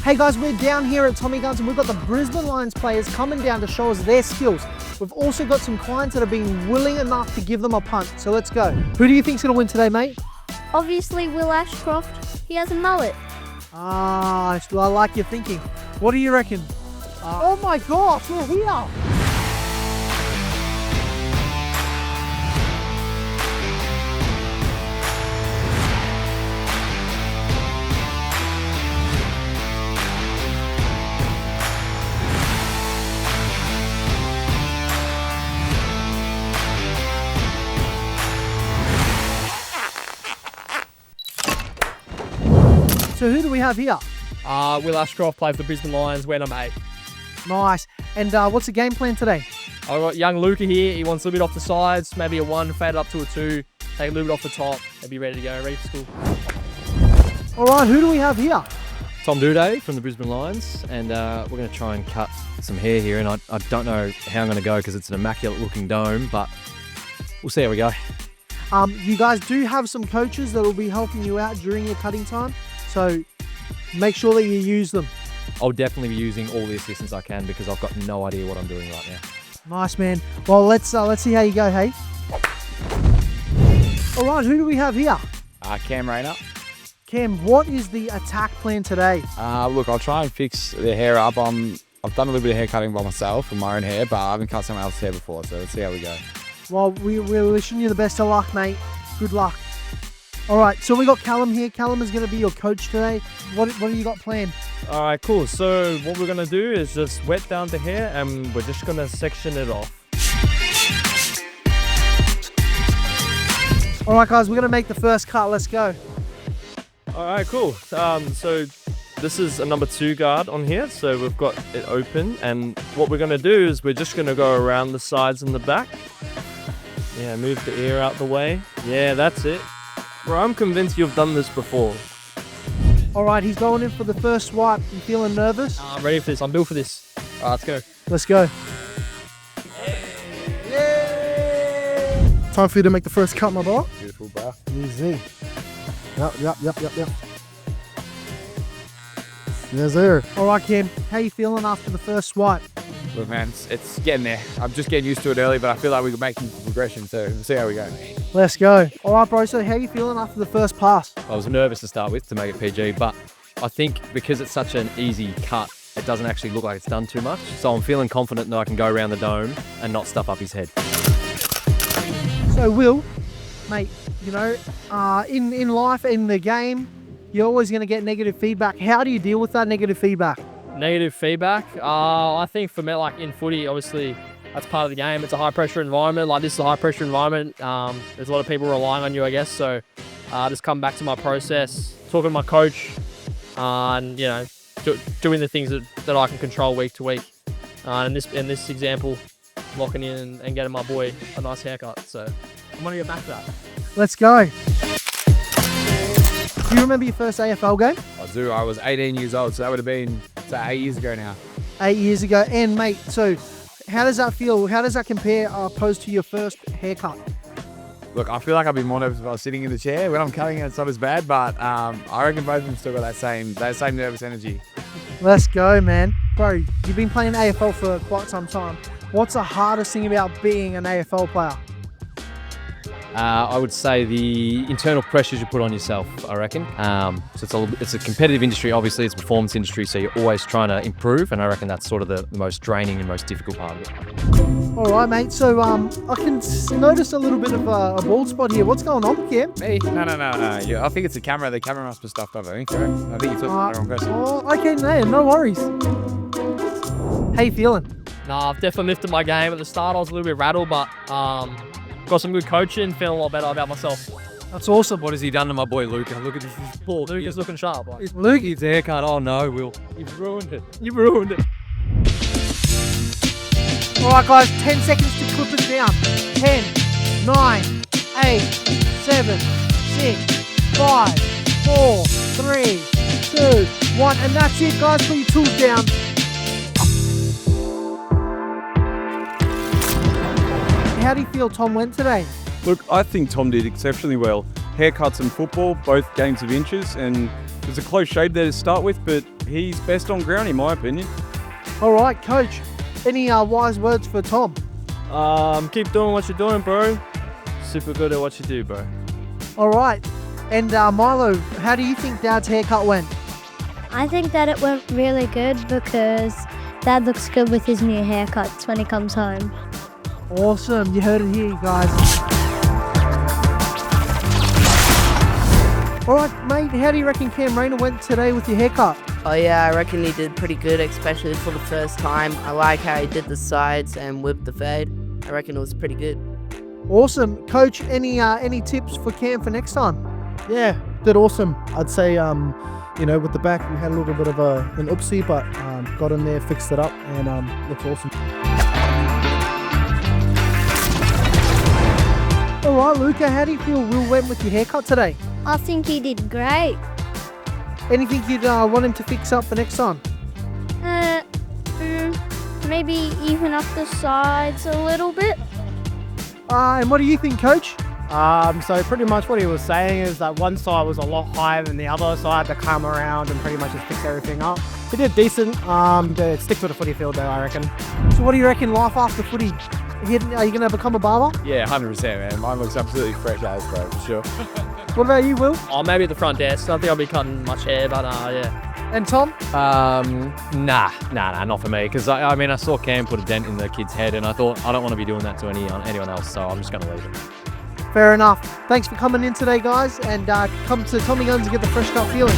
Hey guys, we're down here at Tommy Guns and we've got the Brisbane Lions players coming down to show us their skills. We've also got some clients that have been willing enough to give them a punt, so let's go. Who do you think's gonna win today, mate? Obviously Will Ashcroft, he has a mullet. Ah, I like your thinking. What do you reckon? Oh my gosh, we're here! So who do we have here? Will Ashcroft played for the Brisbane Lions, we're number 8. Nice. And what's the game plan today? I've got young Luca here. He wants a little bit off the sides, maybe a 1, fade up to a 2, take a little bit off the top, and be ready to go, ready for school. All right, who do we have here? Tom Duday from the Brisbane Lions, and we're going to try and cut some hair here, and I don't know how I'm going to go because it's an immaculate looking dome, but we'll see how we go. You guys do have some coaches that will be helping you out during your cutting time, so make sure that you use them. I'll definitely be using all the assistance I can because I've got no idea what I'm doing right now. Nice, man. Well, let's see how you go, hey? All right, who do we have here? Cam Rayner. Cam, what is the attack plan today? Look, I'll try and fix the hair up. I've done a little bit of hair cutting by myself with my own hair, but I haven't cut someone else's hair before, so let's see how we go. Well, we're wishing you the best of luck, mate. Good luck. All right, so we got Callum here. Callum is going to be your coach today. What do you got planned? All right, cool. So what we're gonna do is just wet down the hair and we're just gonna section it off. All right, guys, we're going to make the first cut. Let's go. All right, cool. So this is a number 2 guard on here. So we've got it open, and what we're gonna do is we're just gonna go around the sides and the back. Yeah, move the ear out the way. Yeah, that's it. Bro, I'm convinced you've done this before. All right, he's going in for the first swipe. You feeling nervous? I'm ready for this. I'm built for this. All right, let's go. Let's go. Time for you to make the first cut, my boy. Beautiful, bro. Easy. Yep. Yes, sir. All right, Cam. How you feeling after the first swipe? Look, man, it's getting there. I'm just getting used to it early, but I feel like we're making progression, so we'll see how we go. Let's go. All right, bro. So how you feeling after the first pass? I was nervous to start with to make it PG, but I think because it's such an easy cut, it doesn't actually look like it's done too much. So I'm feeling confident that I can go around the dome and not stuff up his head. So, Will, mate, you know, in life, in the game, you're always going to get negative feedback. How do you deal with that negative feedback? Negative feedback. I think for me, like in footy, obviously that's part of the game. It's a high pressure environment. Like this is a high pressure environment. There's a lot of people relying on you, I guess. So just come back to my process, talking to my coach, and you know, doing the things that I can control week to week. And in this example, locking in and getting my boy a nice haircut. So I'm gonna get back to that. Let's go. Do you remember your first AFL game? I do. I was 18 years old, so that would have been 8 years ago now. 8 years ago. And mate, so how does that feel? How does that compare opposed to your first haircut? Look, I feel like I'd be more nervous if I was sitting in the chair. When I'm cutting it, it's not as bad, but I reckon both of them still got that same nervous energy. Let's go, man. Bro, you've been playing AFL for quite some time. What's the hardest thing about being an AFL player? I would say the internal pressures you put on yourself, I reckon. So it's a competitive industry, obviously it's a performance industry, so you're always trying to improve, and I reckon that's sort of the most draining and most difficult part of it. All right, mate, so I can notice a little bit of a bald spot here. What's going on, Cam? Me? No. Yeah, I think it's the camera. The camera must be stuffed up, I think, correct? I think you took the wrong person. Oh, okay, man, no worries. How you feeling? Nah, I've definitely lifted my game. At the start, I was a little bit rattled, but got some good coaching, feeling a lot better about myself. That's awesome. What has he done to my boy Luca? Look at this ball. Luca's looking sharp. Like. Luke, his haircut. Oh no, Will. You've ruined it. You've ruined it. All right, guys, 10 seconds to clip it down. 10, 9, 8, 7, 6, 5, 4, 3, 2, 1. And that's it, guys. Put your tools down. How do you feel Tom went today? Look, I think Tom did exceptionally well. Haircuts and football, both games of inches, and It was a close shave there to start with, but he's best on ground in my opinion. All right, coach. Any wise words for Tom? Keep doing what you're doing, bro. Super good at what you do, bro. All right. And Milo, how do you think Dad's haircut went? I think that it went really good because Dad looks good with his new haircuts when he comes home. Awesome. You heard it here, you guys. All right, mate. How do you reckon Cam Rayner went today with your haircut? Oh yeah, I reckon he did pretty good, especially for the first time. I like how he did the sides and whipped the fade. I reckon it was pretty good. Awesome. Coach, any tips for Cam for next time? Yeah, did awesome. I'd say, with the back, we had a little bit of an oopsie, but got in there, fixed it up, and looks awesome. All right, Luca, how do you feel Will went with your haircut today? I think he did great. Anything you'd want him to fix up for next time? Maybe even up the sides a little bit. And what do you think, Coach? So pretty much what he was saying is that one side was a lot higher than the other, so I had to come around and pretty much just fix everything up. He did decent. Stick to the footy field though, I reckon. So what do you reckon life after footy? Are you going to become a barber? Yeah, 100%, man. Mine looks absolutely fresh as, bro, for sure. What about you, Will? Oh, maybe at the front desk. I don't think I'll be cutting much hair, but yeah. And Tom? Nah, not for me. Because I saw Cam put a dent in the kid's head, and I thought I don't want to be doing that to anyone else, so I'm just going to leave it. Fair enough. Thanks for coming in today, guys, and come to Tommy Guns and get the fresh cut feeling.